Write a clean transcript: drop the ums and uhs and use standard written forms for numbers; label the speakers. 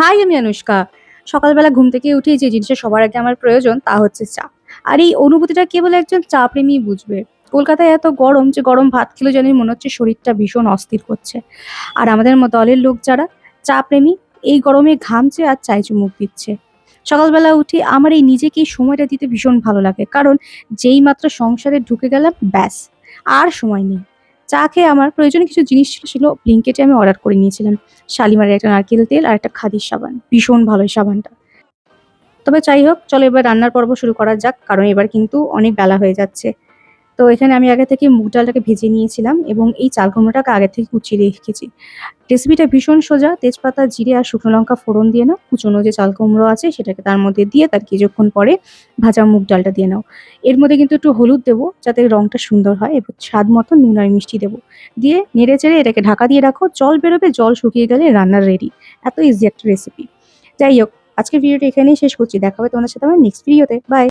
Speaker 1: High, আমি অনুষ্কা। সকালবেলা ঘুম থেকে উঠেই যে জিনিসটা সবার আগে আমার প্রয়োজন তা হচ্ছে চা। আর এই অনুভূতিটা কেবল একজন চা প্রেমীই বুঝবে। কলকাতায় এত গরম যে গরম ভাত খেলেও যেন মনে হচ্ছে শরীরটা ভীষণ অস্থির করছে। আর আমাদের দলের লোক যারা চা প্রেমী, এই গরমে ঘামছে আর চায়ে চুমুক দিচ্ছে। সকালবেলা উঠে আমার এই নিজেকে এই সময়টা দিতে ভীষণ ভালো লাগে। কারণ যেই মাত্র সংসারে ঢুকে গেলাম ব্যাস, আর সময় নেই। চা খেয়ে আমার প্রয়োজনীয় কিছু জিনিস ছিল, সেগুলো ব্লিঙ্কিটে আমি অর্ডার করে নিয়েছিলাম। শালিমারের একটা নারকেল তেল আর একটা খাদির সাবান। ভীষণ ভালো এই সাবানটা। তবে যাই হোক, চলো এবার রান্নার পর্ব শুরু করা যাক। কারণ এবার কিন্তু অনেক বেলা হয়ে যাচ্ছে। তো এখানে আমি আগে থেকে মুগ ডালটাকে ভেজে নিয়েছিলাম এবং এই চাল কুমড়োটাকে আগে থেকে কুচিয়ে রেখেছি। রেসিপিটা ভীষণ সোজা। তেজপাতা, জিরে আর শুকনো লঙ্কা ফোড়ন দিয়ে নাও। কুচনো যে চাল কুমড়ো আছে সেটাকে তার মধ্যে দিয়ে তার কিছুক্ষণ পরে ভাজা মুগ ডালটা দিয়ে নাও। এর মধ্যে কিন্তু একটু হলুদ দেবো যাতে রংটা সুন্দর হয়, এবং স্বাদ মতো নুন আর মিষ্টি দেবো। দিয়ে নেড়ে চেড়ে এটাকে ঢাকা দিয়ে রাখো। জল বেরোবে, জল শুকিয়ে গেলে রান্নার রেডি। এত ইজি একটা রেসিপি। যাই হোক, আজকের ভিডিওটা এখানেই শেষ করছি। দেখা হবে তোমাদের সাথে আমার নেক্সট ভিডিওতে। বাই।